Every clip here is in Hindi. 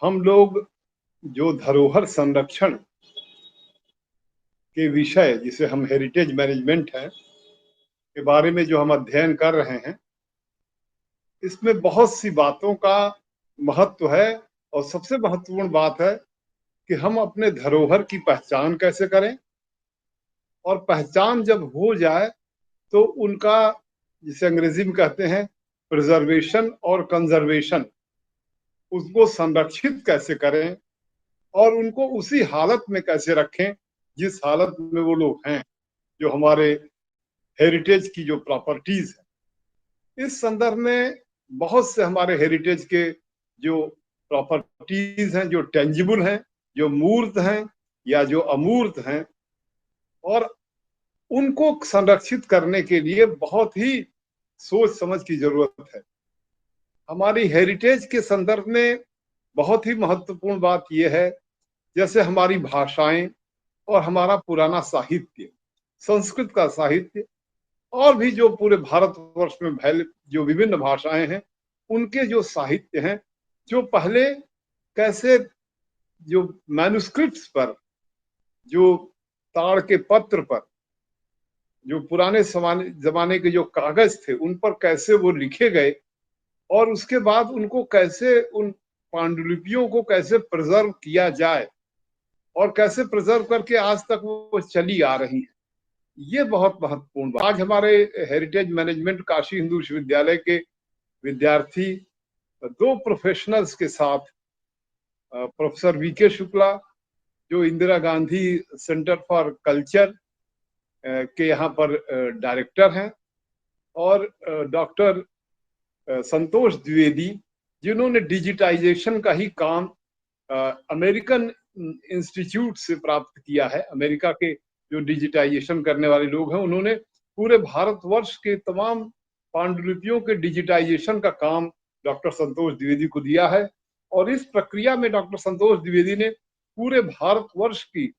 हम लोग जो धरोहर संरक्षण के विषय जिसे हम हेरिटेज मैनेजमेंट है के बारे में जो हम अध्ययन कर रहे हैं, इसमें बहुत सी बातों का महत्व है। और सबसे महत्वपूर्ण बात है कि हम अपने धरोहर की पहचान कैसे करें, और पहचान जब हो जाए तो उनका, जिसे अंग्रेजी में कहते हैं, प्रिजर्वेशन और कंजर्वेशन, उसको संरक्षित कैसे करें और उनको उसी हालत में कैसे रखें जिस हालत में वो लोग हैं, जो हमारे हेरिटेज की जो प्रॉपर्टीज है। इस संदर्भ में बहुत से हमारे हेरिटेज के जो प्रॉपर्टीज हैं, जो टेंजिबल हैं, जो मूर्त हैं या जो अमूर्त हैं, और उनको संरक्षित करने के लिए बहुत ही सोच समझ की जरूरत है। हमारी हेरिटेज के संदर्भ में बहुत ही महत्वपूर्ण बात यह है, जैसे हमारी भाषाएं और हमारा पुराना साहित्य, संस्कृत का साहित्य, और भी जो पूरे भारतवर्ष में फैले जो विभिन्न भाषाएं हैं, उनके जो साहित्य हैं, जो पहले कैसे जो मैन्युस्क्रिप्ट्स पर, जो ताड़ के पत्र पर, जो पुराने जमाने के जो कागज थे, उन पर कैसे वो लिखे गए, और उसके बाद उनको कैसे, उन पांडुलिपियों को कैसे प्रिजर्व किया जाए और कैसे प्रिजर्व करके आज तक वो चली आ रही है, ये बहुत महत्वपूर्ण बात। आज हमारे हेरिटेज मैनेजमेंट काशी हिंदू विश्वविद्यालय के विद्यार्थी दो प्रोफेशनल्स के साथ, प्रोफेसर वीके शुक्ला जो Indira Gandhi centre for culture के यहाँ पर डायरेक्टर हैं, और डॉक्टर संतोष द्विवेदी जिन्होंने डिजिटाइजेशन का ही काम अमेरिकन इंस्टीट्यूट से प्राप्त किया है। अमेरिका के जो डिजिटाइजेशन करने वाले लोग हैं, उन्होंने पूरे भारतवर्ष के तमाम पांडुलिपियों के डिजिटाइजेशन का काम डॉक्टर संतोष द्विवेदी को दिया है। और इस प्रक्रिया में डॉक्टर संतोष द्विवेदी ने पूरे भारतवर्ष की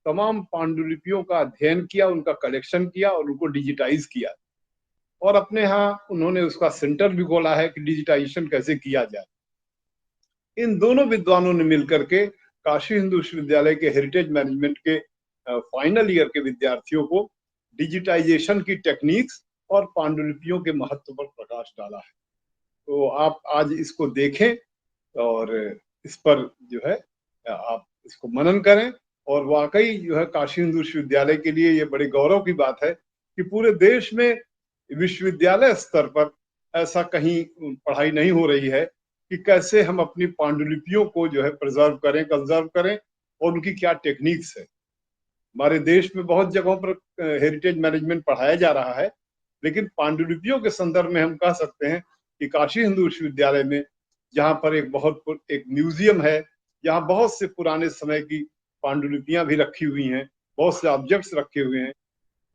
तमाम पांडुलिपियों का अध्ययन किया, उनका कलेक्शन किया और उनको डिजिटाइज किया, और अपने यहाँ उन्होंने उसका सेंटर भी खोला है कि डिजिटाइजेशन कैसे किया जाए। इन दोनों विद्वानों ने मिलकर के काशी हिंदू विश्वविद्यालय के हेरिटेज मैनेजमेंट के फाइनल ईयर के विद्यार्थियों को डिजिटाइजेशन की टेक्निक्स और पांडुलिपियों के महत्व पर प्रकाश डाला है। तो आप आज इसको देखें और इस पर जो है आप इसको मनन करें। और वाकई जो है काशी हिंदू विश्वविद्यालय के लिए ये बड़े गौरव की बात है कि पूरे देश में विश्वविद्यालय स्तर पर ऐसा कहीं पढ़ाई नहीं हो रही है कि कैसे हम अपनी पांडुलिपियों को जो है प्रिजर्व करें, कंजर्व करें, और उनकी क्या टेक्निक्स है। हमारे देश में बहुत जगहों पर हेरिटेज मैनेजमेंट पढ़ाया जा रहा है, लेकिन पांडुलिपियों के संदर्भ में हम कह सकते हैं कि काशी हिंदू विश्वविद्यालय में, जहाँ पर एक म्यूजियम है, जहाँ बहुत से पुराने समय की पांडुलिपियां भी रखी हुई हैं, बहुत से ऑब्जेक्ट्स रखे हुए हैं।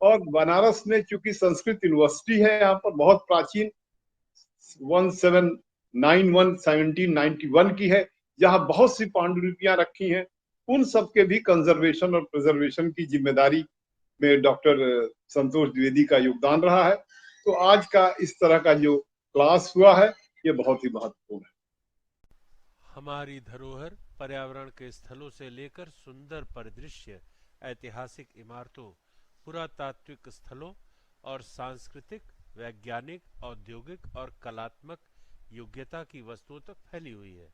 और बनारस में चूंकि संस्कृत यूनिवर्सिटी है, यहाँ पर बहुत प्राचीन 1791 की है, जहां बहुत सी पांडुलिपियां रखी हैं। उन सब के भी कंजर्वेशन और प्रिजर्वेशन की जिम्मेदारी में डॉक्टर संतोष द्विवेदी का योगदान रहा है। तो आज का इस तरह का जो क्लास हुआ है, ये बहुत ही महत्वपूर्ण है। हमारी धरोहर पर्यावरण के स्थलों से लेकर सुंदर परिदृश्य, ऐतिहासिक इमारतों, पुरातात्विक स्थलों और सांस्कृतिक, वैज्ञानिक, औद्योगिक और कलात्मक योग्यता की वस्तुओं तक फैली हुई है।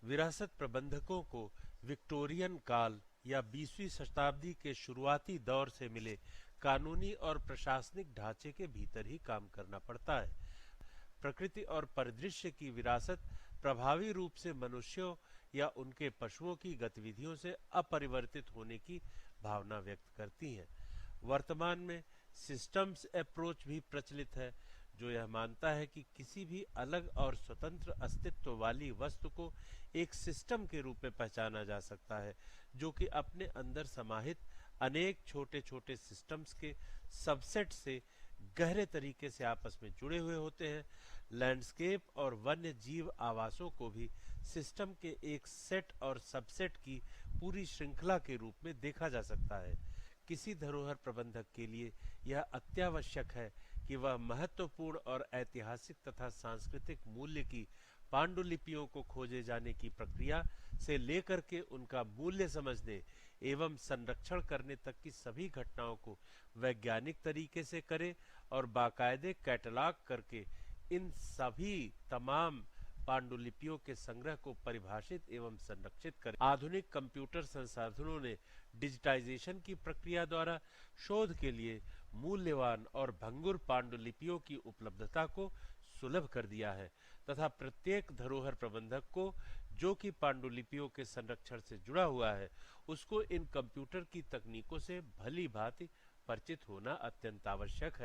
विरासत प्रबंधकों को विक्टोरियन काल या 20वीं शताब्दी के शुरुआती दौर से मिले कानूनी और प्रशासनिक ढांचे के भीतर ही काम करना पड़ता है। प्रकृति और परिदृश्य की विरासत प्रभावी रूप से मनुष्यों या उनके पशुओं की गतिविधियों से अपरिवर्तित होने की भावना व्यक्त करती हैं। वर्तमान में सिस्टम्स अप्रोच भी प्रचलित है, जो यह मानता है कि किसी भी अलग और स्वतंत्र अस्तित्व वाली वस्तु को एक सिस्टम के रूप में पहचाना जा सकता है, जो कि अपने अंदर समाहित अनेक छोटे छोटे सिस्टम्स के सबसेट से गहरे तरीके से आपस में जुड़े हुए होते हैं। लैंडस्केप और वन्य जीव आवासों को भी सिस्टम के एक सेट और सबसेट की पूरी श्रृंखला के रूप में देखा जा सकता है। किसी धरोहर प्रबंधक के लिए यह अत्यावश्यक है कि वह महत्वपूर्ण और ऐतिहासिक तथा सांस्कृतिक मूल्य की पांडुलिपियों को खोजे जाने की प्रक्रिया से लेकर के उनका मूल्य समझने एवं संरक्षण करने तक की सभी घटनाओं को वैज्ञानिक तरीके से करे और बाकायदे कैटलॉग करके इन सभी तमाम पांडुलिपियों के संग्रह को परिभाषित एवं संरक्षित करें। आधुनिक कंप्यूटर संसाधनों ने डिजिटाइजेशन की प्रक्रिया द्वारा शोध के लिए मूल्यवान और भंगुर पांडुलिपियों की उपलब्धता को सुलभ कर दिया है तथा प्रत्येक धरोहर प्रबंधक को जो कि पांडुलिपियों के संरक्षण से जुड़ा हुआ है उसको इन कंप्यूटर की तकनीकों से भली भांति परिचित होना अत्यंत आवश्यक है।